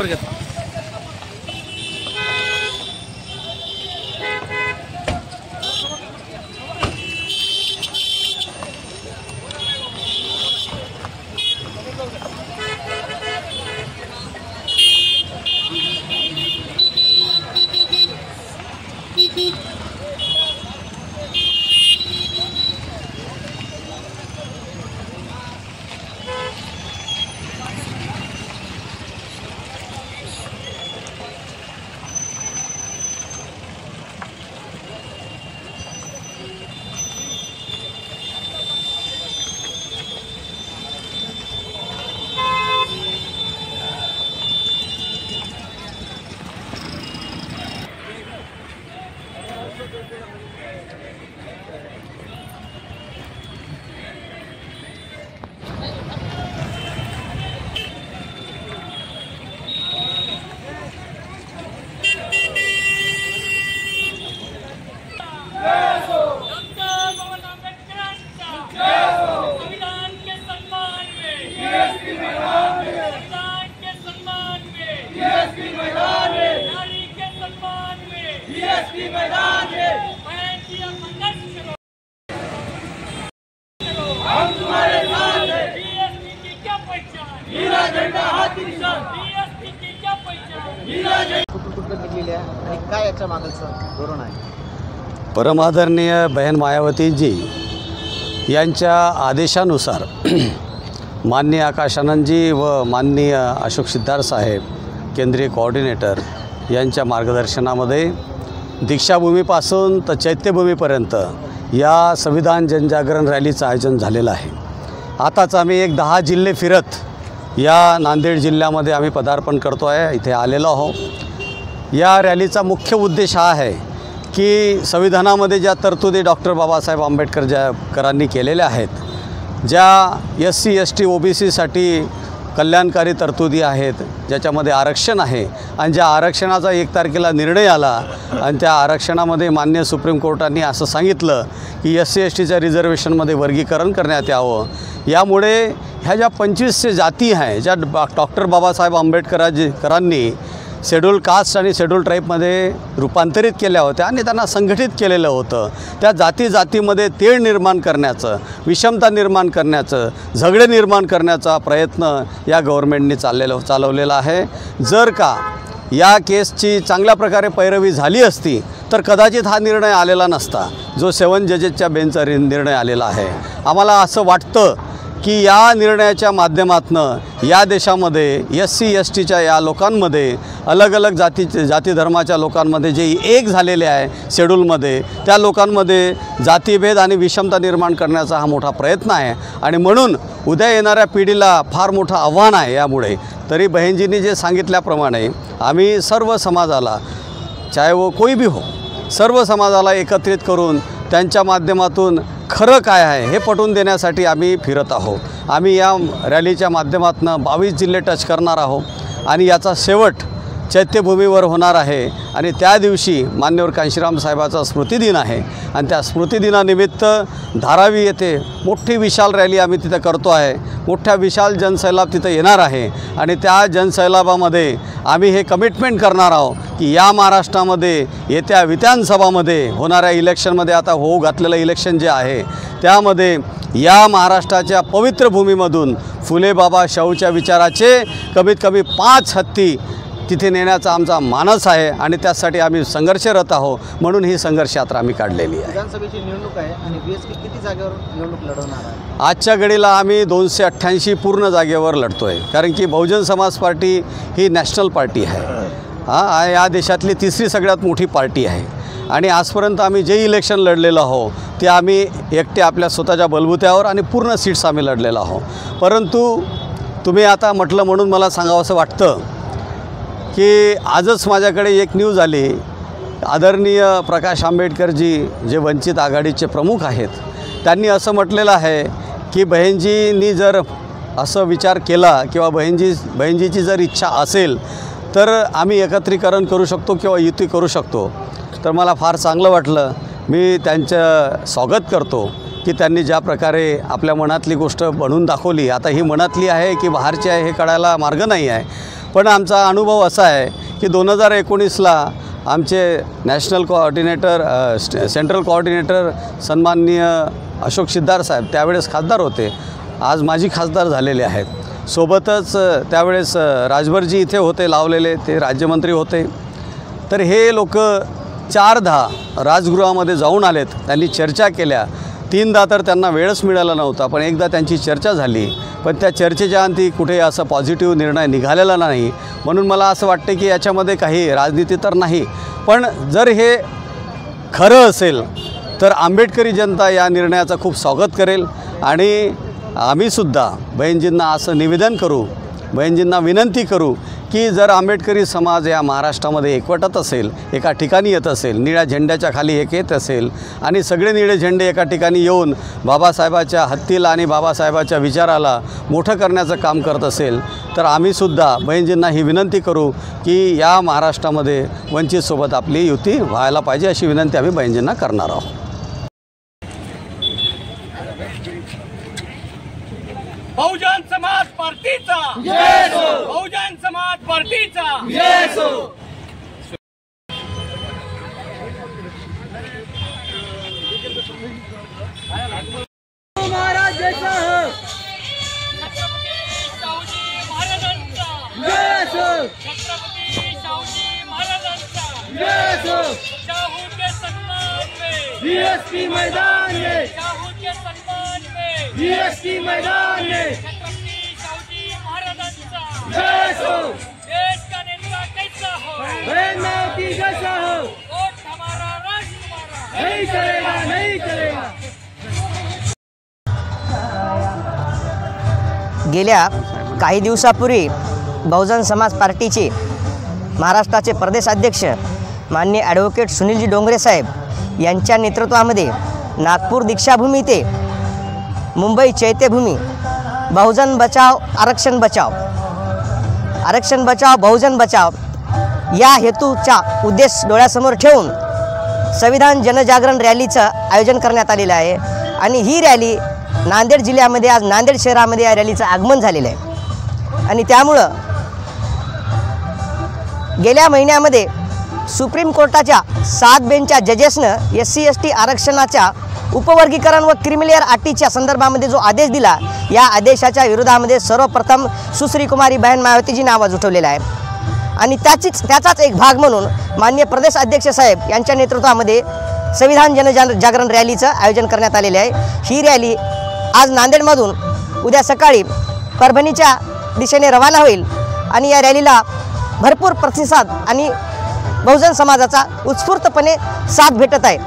Photo घेतो. परमादरणीय बहन मायावतीजी यांच्या आदेशानुसार माननीय आकाश आनंदजी व माननीय अशोक सिद्धार साहेब केंद्रीय कोऑर्डिनेटर यांच्या मार्गदर्शनामध्ये दीक्षाभूमीपासून तर चैत्यभूमीपर्यंत या संविधान जनजागरण रॅलीचं आयोजन झालेलं आहे. आताच आम्ही एक 10 जिल्हे फिरत या नांदेड जिल्ह्यामध्ये आम्ही पदार्पण करतो आहे, इथे आलेलो आहोत. या रॅलीचा मुख्य उद्देश हा आहे की संविधानामध्ये ज्या तरतुदी डॉक्टर बाबासाहेब आंबेडकरांनी केलेल्या आहेत, ज्या SC ST OBCसाठी कल्याणकारी तरतुदी आहेत, ज्याच्यामध्ये आरक्षण आहे आणि ज्या आरक्षणाचा 1 तारखेला निर्णय आला आणि त्या आरक्षणामध्ये माननीय सुप्रीम कोर्टाने असं सांगितलं की SC STच्या रिझर्वेशनमध्ये वर्गीकरण करण्यात यावं. यामुळे ह्या ज्या 2500 जाती आहे ज्या डॉक्टर बाबासाहेब आंबेडकरांनी शेड्यूल कास्ट आणि शेड्यूल ट्राईबमध्ये रूपांतरित केल्या होत्या आणि त्यांना संघटित केलेलं होतं, त्या जातीमध्ये तेढ निर्माण करण्याचं, विषमता निर्माण करण्याचं, झगडे निर्माण करण्याचा प्रयत्न या गव्हर्नमेंटने चालवलेला आहे. जर का या केसची चांगल्या प्रकारे पैरवी झाली असती तर कदाचित हा निर्णय आलेला नसता, जो 7 जजेसच्या बेंचचा निर्णय आलेला आहे. आम्हाला असं वाटतं की या निर्णयाच्या माध्यमातून या देशामध्ये SC STच्या या लोकांमध्ये अलग जाती धर्माच्या लोकांमध्ये जे एक झालेले आहे शेड्यूलमध्ये, त्या लोकांमध्ये जातीभेद आणि विषमता निर्माण करण्याचा हा मोठा प्रयत्न आहे आणि म्हणून उद्या येणाऱ्या पिढीला फार मोठं आव्हान आहे. यामुळे तरी बहीणजींनी जे सांगितल्याप्रमाणे आम्ही सर्व समाजाला, चाहे वो कोई भी हो, सर्व समाजाला एकत्रित करून त्यांच्या माध्यमातून खरं काय आहे हे पटवून देण्यासाठी आम्ही फिरत आहोत. आम्ही या रॅलीच्या माध्यमातून 22 जिल्हे टच करणार आहोत आणि याचा शेवट चैत्यभूमीवर होणार आहे आणि त्या दिवशी मान्यवर कांशीराम साहेबाचा स्मृतिदिन आहे आणि त्या स्मृतिदिनानिमित्त धारावी येथे मोठी विशाल रॅली आम्ही तिथे करतो आहे. मोठ्या विशाल जनसैलाब तिथे येणार आहे आणि त्या जनसैलाबामध्ये आम्ही हे कमिटमेंट करणार आहोत की या महाराष्ट्रामध्ये येत्या विधानसभामध्ये होणाऱ्या इलेक्शनमध्ये, आता होऊ घातलेलं इलेक्शन जे आहे त्यामध्ये या महाराष्ट्राच्या पवित्र भूमीमधून फुले बाबा शाहूच्या विचाराचे कमीत कमी 5 हत्ती तिथे नेण्याचा आमचा मानस आहे आणि त्यासाठी आम्ही संघर्षरत आहोत. म्हणून ही संघर्ष यात्रा आम्ही काढलेली आहे. विधानसभेची निवडणूक आहे आणि BSP किती जागेवर निवडणूक लढवणार आहे? आजच्या घडीला आम्ही 288 पूर्ण जागेवर लढतो आहे, कारण की बहुजन समाज पार्टी ही नॅशनल पार्टी आहे. या देशातली 3री सगळ्यात मोठी पार्टी आहे आणि आजपर्यंत आम्ही जे इलेक्शन लढलेलं आहोत ते आम्ही एकटे आपल्या स्वतःच्या बलबुत्यावर आणि पूर्ण सीट्स आम्ही लढलेलो आहोत. परंतु तुम्ही आता म्हटलं म्हणून मला सांगावंसं वाटतं की आजच माझ्याकडे एक न्यूज आली. आदरणीय प्रकाश आंबेडकरजी जे वंचित आघाडीचे प्रमुख आहेत, त्यांनी असं म्हटलेलं आहे की बहीणजींनी जर असं विचार केला किंवा बहीणजीची जर इच्छा असेल तर आम्ही एकत्रीकरण करू शकतो किंवा युती करू शकतो. तर मला फार चांगलं वाटलं. मी त्यांचं स्वागत करतो की त्यांनी ज्या प्रकारे आपल्या मनातली गोष्ट बनवून दाखवली. आता ही मनातली आहे की बाहेरची आहे हे कळायला मार्ग नाही आहे, पण आमचा अनुभव असा आहे की 2019ला आमचे नॅशनल कोऑर्डिनेटर सेंट्रल कोऑर्डिनेटर सन्माननीय अशोक सिद्धार साहेब त्यावेळेस खासदार होते, आज माजी खासदार झालेले आहेत. सोबतच त्यावेळेस राजभरजी इथे होते लावलेले, ते राज्यमंत्री होते. तर हे लोक 4दा राजगृहामध्ये जाऊन आलेत, त्यांनी चर्चा केल्या. 3दा तर त्यांना वेळच मिळाला नव्हता, पण एकदा त्यांची चर्चा झाली. पण त्या चर्चेच्या अंती कुठे असा पॉझिटिव्ह निर्णय निघालेला नाही. म्हणून मला असं वाटते की याच्यामध्ये काही राजनीती तर नाही, पण जर हे खरं असेल तर आंबेडकरी जनता या निर्णयाचं खूप स्वागत करेल. आणि आम्हीसुद्धा बहीणजींना असं निवेदन करू, बहीणजींना विनंती करू की जर आंबेडकरी समाज या महाराष्ट्रामध्ये एकवटत असेल, एका ठिकाणी येत असेल, निळ्या झेंड्याच्या खाली एक येत असेल आणि सगळे निळे झेंडे एका ठिकाणी येऊन बाबासाहेबाच्या हत्तीला आणि बाबासाहेबाच्या विचाराला मोठं करण्याचं काम करत असेल, तर आम्हीसुद्धा बहीणजींना ही विनंती करू की या महाराष्ट्रामध्ये वंचितसोबत आपली युती व्हायला पाहिजे, अशी विनंती आम्ही बहीणजींना करणार आहोत. बहुजन समाज पार्टीचा जय हो. बहुजन समाज पार्टीचा जय हो. महाराज जैसा हो. छत्रपती शाहूजी महाराजांचा जय हो. छत्रपती शाहूजी महाराजांचा जय हो. शाहू के सम्मान में बीएसपी मैदान में, शाहू के सम्मान में बीएसपी मैदान में, छत्रपति शाहूजी महाराजांचा जय हो. देश का नेता कैसा हो, बहन मावती जैसा हो, वोट हमारा राष्ट्र हमारा, नहीं चलेगा नहीं चलेगा. गेल्या काही दिवसापूर्वी बहुजन समाज पार्टीचे महाराष्ट्राचे प्रदेशाध्यक्ष माननीय ॲडव्होकेट सुनीलजी डोंगरे साहेब यांच्या नेतृत्वामध्ये नागपूर दीक्षाभूमी ते मुंबई चैत्यभूमी बहुजन बचाव आरक्षण बचाव, आरक्षण बचाव बहुजन बचाव या हेतूचा उद्देश डोळ्यासमोर ठेवून संविधान जनजागरण रॅलीचं आयोजन करण्यात आलेलं आहे. आणि ही रॅली नांदेड जिल्ह्यामध्ये आज नांदेड शहरामध्ये या रॅलीचं आगमन झालेलं आहे. आणि त्यामुळं गेल्या महिन्यामध्ये सुप्रीम कोर्टाच्या 7 बेंचच्या जजेसनं SC/ST आरक्षणाच्या उपवर्गीकरण व क्रिमिलेअर अटीच्या संदर्भामध्ये जो आदेश दिला, या आदेशाच्या विरोधामध्ये सर्वप्रथम सुश्री कुमारी बहन मायावतीजी आवाज उठवलेला आहे. आणि त्याचाच एक भाग म्हणून माननीय प्रदेश अध्यक्ष साहेब यांच्या नेतृत्वामध्ये संविधान जनजागरण रॅलीचं आयोजन करण्यात आलेले आहे. ही रॅली आज नांदेडमधून उद्या सकाळी परभणीच्या दिशेने रवाना होईल. आणि या रॅलीला भरपूर प्रतिसाद आणि बहुजन समाजाचा उत्स्फूर्तपणे साथ भेटत आहे.